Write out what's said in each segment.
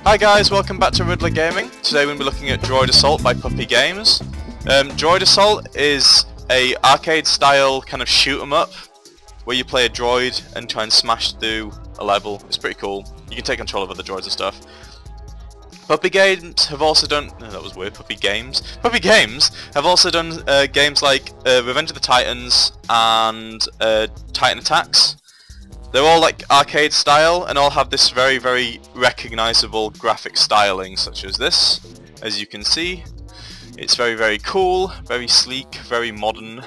Hi guys, welcome back to Ridler Gaming. Today we're going to be looking at Droid Assault by Puppy Games. Droid Assault is a arcade style kind of shoot 'em up where you play a droid and try and smash through a level. It's pretty cool. You can take control of other droids and stuff. Puppy Games have also done... Oh, that was weird. Puppy Games have also done games like Revenge of the Titans and Titan Attacks. They're all like arcade style and all have this very, very recognizable graphic styling, such as this. As you can see, it's very, very cool, very sleek, very modern.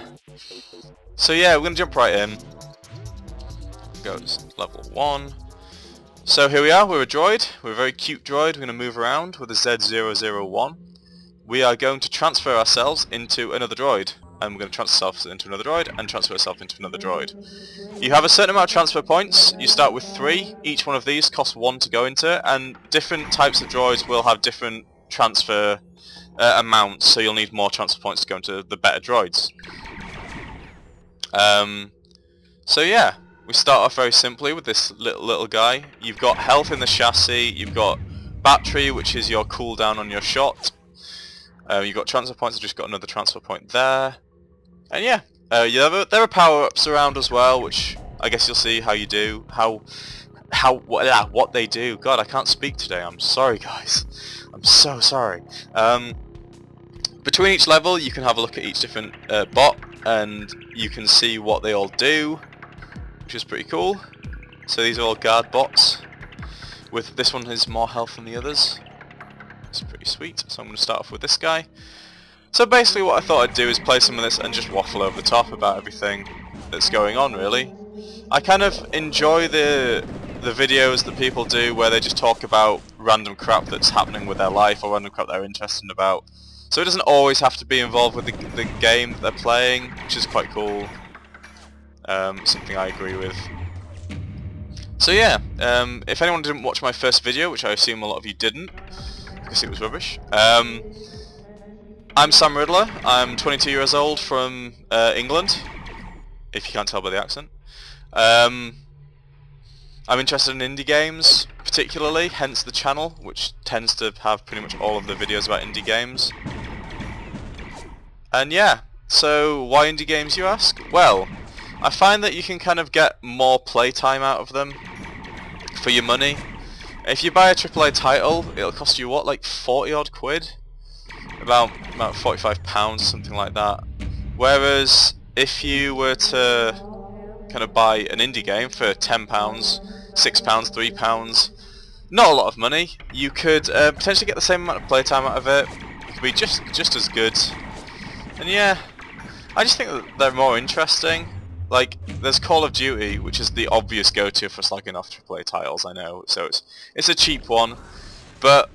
So yeah, we're going to jump right in. Goes level 1. So here we are, we're a droid. We're a very cute droid. We're going to move around with a Z001. We are going to transfer ourselves into another droid. And we're going to transfer ourselves into another droid and transfer ourselves into another droid. You have a certain amount of transfer points. You start with 3. Each one of these costs 1 to go into, and different types of droids will have different transfer amounts, so you'll need more transfer points to go into the better droids. So yeah, we start off very simply with this little guy. You've got health in the chassis, you've got battery, which is your cooldown on your shot. You've got transfer points, I've just got another transfer point there. And yeah, there are power-ups around as well, which I guess you'll see how you do, what they do. God, I can't speak today. I'm sorry, guys. I'm so sorry. Between each level, you can have a look at each different bot, and you can see what they all do, which is pretty cool. So these are all guard bots. With this one has more health than the others. It's pretty sweet. So I'm going to start off with this guy. So basically what I thought I'd do is play some of this and just waffle over the top about everything that's going on, really. I kind of enjoy the videos that people do where they just talk about random crap that's happening with their life or random crap they're interested about. So it doesn't always have to be involved with the game that they're playing, which is quite cool. Something I agree with. So yeah, if anyone didn't watch my first video, which I assume a lot of you didn't, because it was rubbish, I'm Sam Ridler. I'm 22 years old from England, if you can't tell by the accent. I'm interested in indie games, particularly, hence the channel, which tends to have pretty much all of the videos about indie games. And yeah, so why indie games, you ask? Well, I find that you can kind of get more playtime out of them for your money. If you buy a AAA title, it'll cost you what, like 40 odd quid? About £45 or something like that. Whereas if you were to kind of buy an indie game for £10, £6, £3, not a lot of money, you could potentially get the same amount of playtime out of it. It could be just as good. And yeah, I just think that they're more interesting. Like, there's Call of Duty, which is the obvious go-to for slagging off AAA titles, I know, so it's a cheap one, but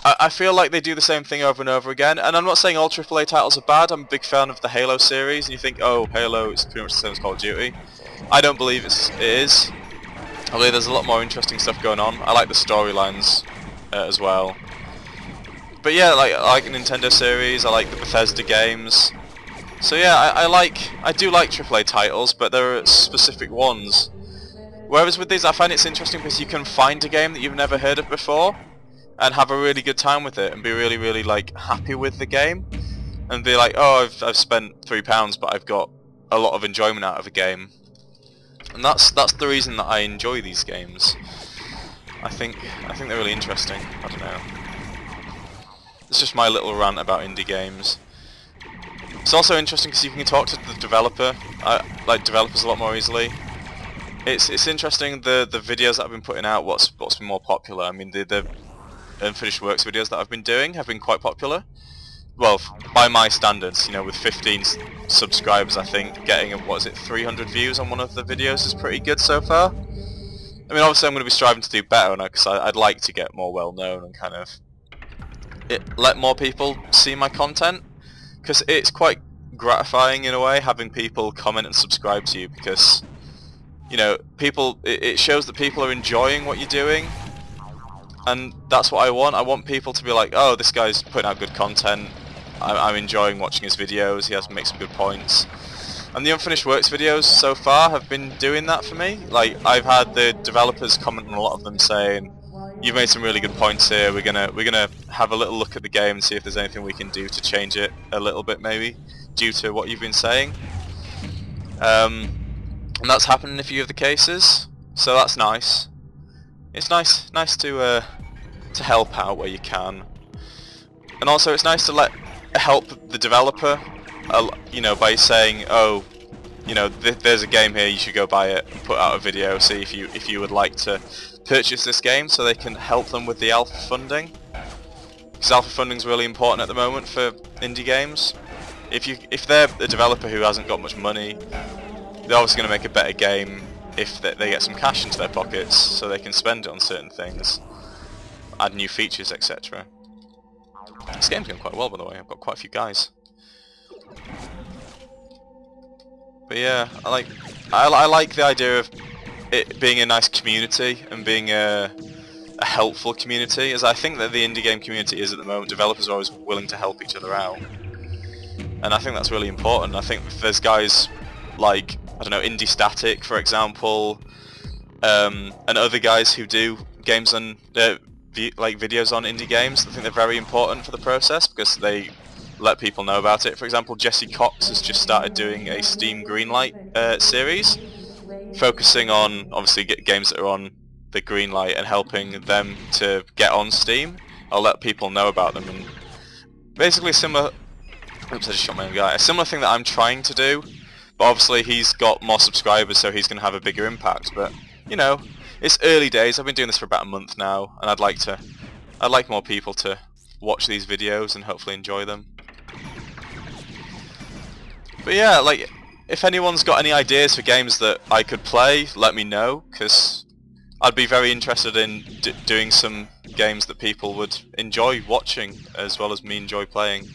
I feel like they do the same thing over and over again, and I'm not saying all AAA titles are bad. I'm a big fan of the Halo series, and you think, oh, Halo is pretty much the same as Call of Duty. I don't believe it is. I believe there's a lot more interesting stuff going on. I like the storylines as well. But yeah, I like the Nintendo series, I like the Bethesda games. So yeah, I do like AAA titles, but there are specific ones. Whereas with these, I find it's interesting because you can find a game that you've never heard of before, and have a really good time with it, and be really, really like happy with the game, and be like, oh, I've spent £3, but I've got a lot of enjoyment out of a game, and that's the reason that I enjoy these games. I think they're really interesting. I don't know. It's just my little rant about indie games. It's also interesting because you can talk to the developer, like developers, a lot more easily. It's interesting the videos that I've been putting out. What's been more popular? I mean, the unfinished works videos that I've been doing have been quite popular. Well, by my standards, you know, with 15 subscribers, I think getting 300 views on one of the videos is pretty good so far. I mean, obviously I'm going to be striving to do better, because I'd like to get more well known and kind of let more people see my content. Because it's quite gratifying in a way, having people comment and subscribe to you, because, you know, it shows that people are enjoying what you're doing, and that's what I want. I want people to be like, oh, this guy's putting out good content, I'm enjoying watching his videos, he makes some good points. And the unfinished works videos so far have been doing that for me. Like, I've had the developers comment on a lot of them saying, "You've made some really good points here. We're gonna have a little look at the game and see if there's anything we can do to change it a little bit, maybe, due to what you've been saying." And that's happened in a few of the cases, so that's nice. It's nice to help out where you can, and also it's nice to help the developer, you know, by saying, "Oh, you know, there's a game here. You should go buy it and put out a video. See if you would like to purchase this game," so they can help them with the alpha funding. Because alpha funding is really important at the moment for indie games. If they're a developer who hasn't got much money, they're obviously going to make a better game if they get some cash into their pockets, so they can spend it on certain things, add new features, etc. This game's going quite well, by the way. I've got quite a few guys. But yeah, I like the idea of it being a nice community and being a helpful community, as I think that the indie game community is at the moment. Developers are always willing to help each other out, and I think that's really important. I think if there's guys like, I don't know, Indie Static, for example, and other guys who do games on like videos on indie games, I think they're very important for the process because they let people know about it. For example, Jesse Cox has just started doing a Steam Greenlight series, focusing on obviously games that are on the Greenlight and helping them to get on Steam. I'll let people know about them, and basically similar. Oops, I just shot my own guy. A similar thing that I'm trying to do, but obviously he's got more subscribers, so he's going to have a bigger impact. But you know, it's early days. I've been doing this for about a month now, and I'd like more people to watch these videos and hopefully enjoy them. But yeah, like, if anyone's got any ideas for games that I could play, let me know, because I'd be very interested in doing some games that people would enjoy watching as well as me enjoy playing.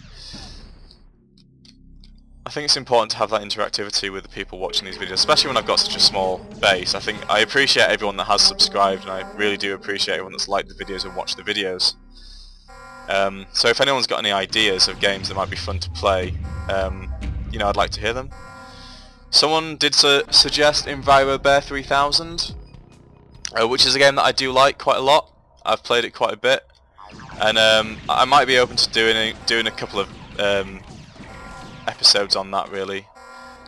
I think it's important to have that interactivity with the people watching these videos, especially when I've got such a small base. I appreciate everyone that has subscribed, and I really do appreciate everyone that's liked the videos and watched the videos. So if anyone's got any ideas of games that might be fun to play, you know, I'd like to hear them. Someone did suggest EnviroBear 3000, which is a game that I do like quite a lot. I've played it quite a bit, and I might be open to doing a couple of episodes on that, really,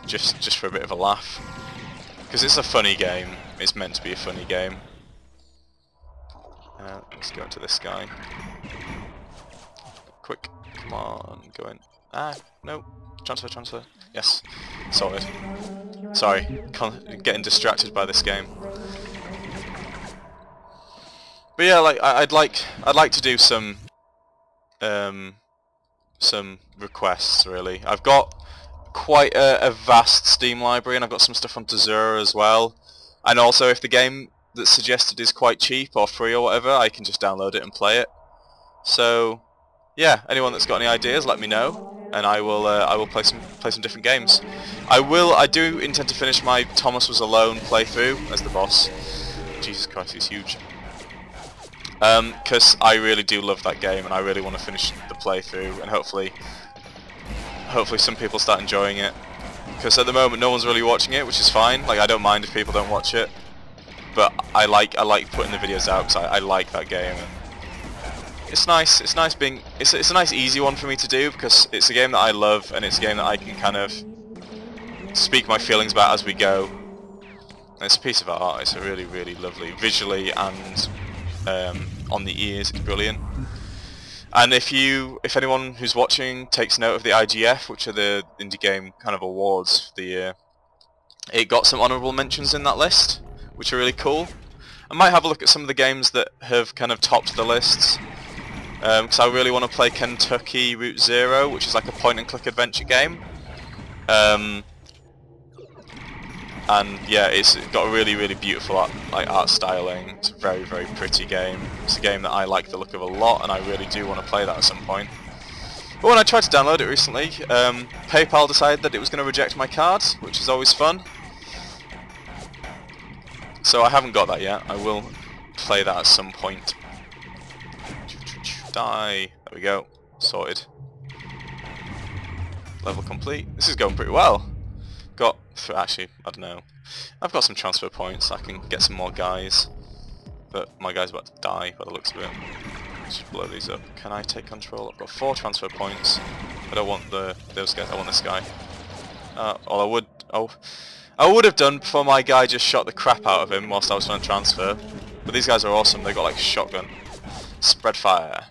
just for a bit of a laugh, because it's a funny game. It's meant to be a funny game. Let's go into this guy. Quick, come on, go in. Ah, no. Transfer. Yes, sorted. Sorry, getting distracted by this game. But yeah, like I'd like to do some requests, really. I've got quite a vast Steam library, and I've got some stuff on Tazura as well. And also, if the game that's suggested is quite cheap or free or whatever, I can just download it and play it. So yeah, anyone that's got any ideas, let me know, and I will play some different games. I do intend to finish my Thomas Was Alone playthrough as the boss. Jesus Christ, he's huge. Because I really do love that game, and I really want to finish the playthrough, and hopefully some people start enjoying it. Because at the moment no one's really watching it, which is fine. Like, I don't mind if people don't watch it, but I like putting the videos out because I like that game. And it's nice. It's nice being. It's a nice easy one for me to do because it's a game that I love, and it's a game that I can kind of speak my feelings about as we go. And it's a piece of art. It's a really, really lovely visually and on the ears. It's brilliant. And if anyone who's watching takes note of the IGF, which are the indie game kind of awards for the year, it got some honourable mentions in that list, which are really cool. I might have a look at some of the games that have kind of topped the lists, because I really want to play Kentucky Route Zero, which is like a point-and-click adventure game. And yeah, it's got a really, really beautiful art styling. It's a very, very pretty game. It's a game that I like the look of a lot, and I really do want to play that at some point. But when I tried to download it recently, PayPal decided that it was going to reject my card, which is always fun. So I haven't got that yet. I will play that at some point. Die. There we go. Sorted. Level complete. This is going pretty well. Got Actually, I don't know. I've got some transfer points. I can get some more guys. But my guy's about to die by the looks of it. Let's just blow these up. Can I take control? I've got 4 transfer points. I don't want those guys. I want this guy. Well, I would have done before my guy just shot the crap out of him whilst I was trying to transfer. But these guys are awesome. They got like a shotgun. Spread fire.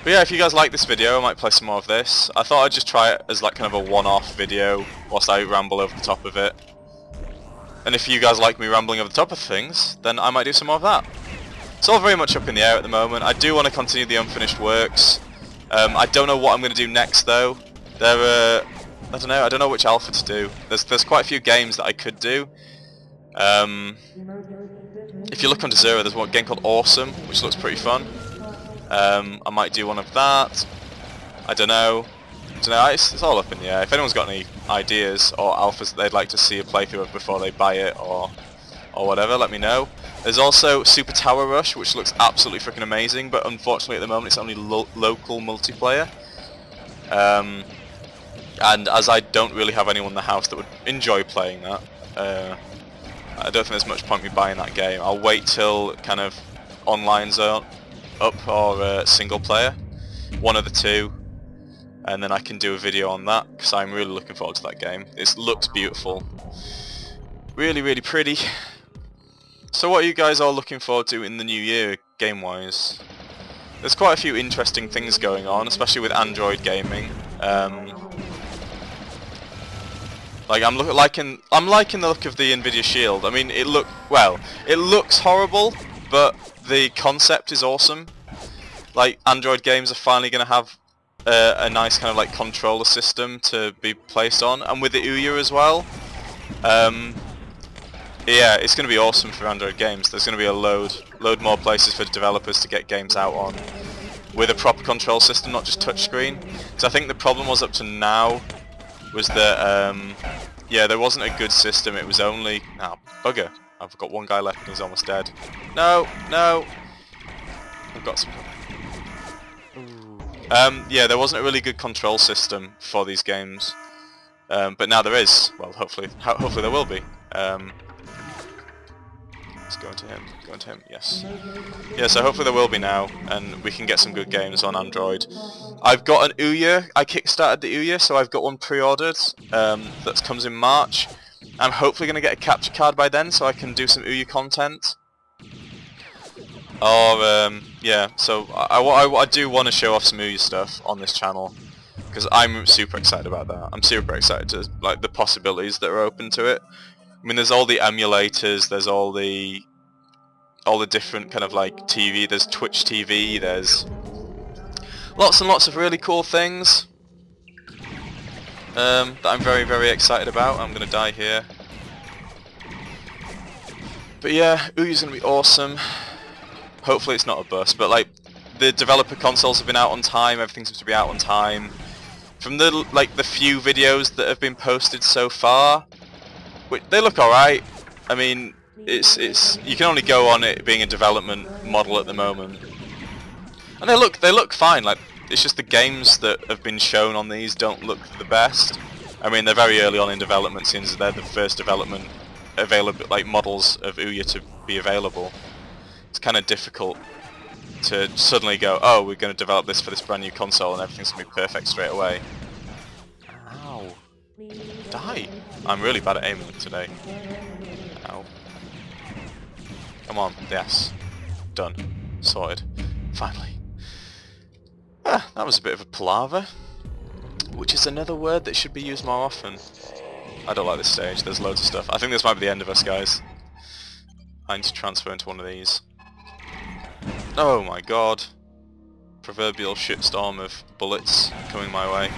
But yeah, if you guys like this video, I might play some more of this. I thought I'd just try it as like kind of a one-off video whilst I ramble over the top of it. And if you guys like me rambling over the top of things, then I might do some more of that. It's all very much up in the air at the moment. I do want to continue the unfinished works. I don't know what I'm going to do next though. I don't know. I don't know which alpha to do. There's quite a few games that I could do. If you look under Zero, there's one game called Awesome, which looks pretty fun. I might do one of that. I don't know. It's all up in the air. If anyone's got any ideas or alphas that they'd like to see a playthrough of before they buy it or whatever, let me know. There's also Super Tower Rush, which looks absolutely freaking amazing, but unfortunately at the moment it's only local multiplayer. And as I don't really have anyone in the house that would enjoy playing that, I don't think there's much point me buying that game. I'll wait till kind of online's up or single player, one of the two, and then I can do a video on that because I'm really looking forward to that game. It looks beautiful, really pretty. So what are you guys all looking forward to in the new year game wise? There's quite a few interesting things going on, especially with Android gaming. Like I'm liking the look of the Nvidia Shield. I mean, it looks horrible, but the concept is awesome. Like Android games are finally going to have a nice kind of like controller system to be placed on, and with the OUYA as well. Yeah, it's going to be awesome for Android games. There's going to be a load more places for developers to get games out on with a proper control system, not just touchscreen. So I think the problem was up to now was that yeah, there wasn't a good system. It was only bugger. I've got one guy left and he's almost dead. No. I've got some. Yeah, there wasn't a really good control system for these games, but now there is. Well, hopefully there will be. Let's go into him, yes. Yeah, so hopefully there will be now, and we can get some good games on Android. I've got an OUYA, I kickstarted the OUYA, so I've got one pre-ordered, that comes in March. I'm hopefully going to get a capture card by then, so I can do some OUYA content. Or, yeah, so I do want to show off some OUYA stuff on this channel, because I'm super excited about that. I'm super excited to, like, the possibilities that are open to it. I mean, there's all the emulators, there's all the different kind of like TV, there's Twitch TV, there's lots and lots of really cool things that I'm very excited about. I'm gonna die here. But yeah, OUYA's gonna be awesome. Hopefully it's not a bust, but like the developer consoles have been out on time, everything seems to be out on time. From the few videos that have been posted so far, they look alright. I mean, it's you can only go on it being a development model at the moment, and they look fine. Like, it's just the games that have been shown on these don't look the best. I mean, they're very early on in development, since they're the first development available, like models of OUYA to be available. It's kind of difficult to suddenly go, oh, we're going to develop this for this brand new console and everything's going to be perfect straight away. Ow. Die. I'm really bad at aiming today. Ow. Come on, yes. Done. Sorted. Finally. Ah, that was a bit of a palaver, which is another word that should be used more often. I don't like this stage, there's loads of stuff. I think this might be the end of us, guys. I need to transfer into one of these. Oh my god. Proverbial shitstorm of bullets coming my way.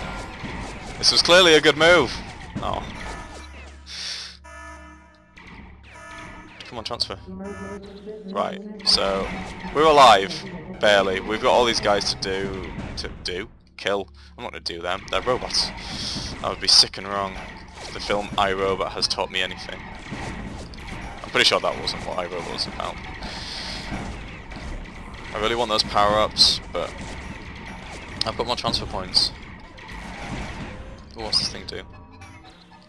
This was clearly a good move! Oh. Come on, transfer. Right, so we're alive, barely. We've got all these guys to kill. I'm not going to do them, they're robots. That would be sick and wrong. The film I, Robot has taught me anything. I'm pretty sure that wasn't what I, Robot was about. I really want those power-ups, but I've got more transfer points. What's this thing do?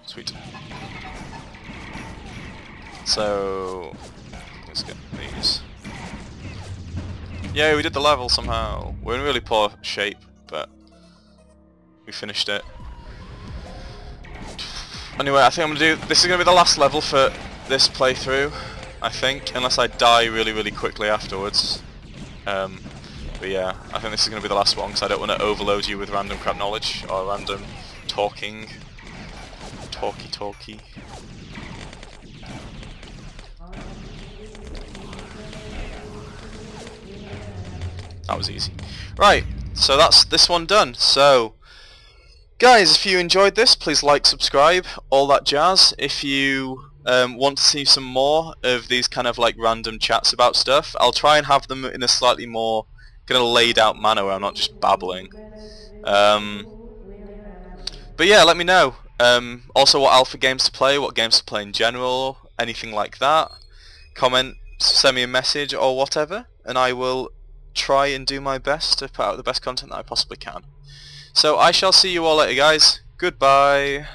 Sweet. So let's get these. Yay, we did the level somehow. We're in really poor shape, but we finished it. Anyway, I think I'm gonna do. This is gonna be the last level for this playthrough, I think, unless I die really quickly afterwards. But yeah, I think this is gonna be the last one because I don't want to overload you with random crap knowledge or random talking. Talky. That was easy. Right, so that's this one done. So, guys, if you enjoyed this, please like, subscribe, all that jazz. If you want to see some more of these kind of like random chats about stuff, I'll try and have them in a slightly more kind of laid out manner where I'm not just babbling. But yeah, let me know. Also what alpha games to play, what games to play in general, anything like that. Comment, send me a message or whatever, and I will try and do my best to put out the best content that I possibly can. So I shall see you all later, guys. Goodbye.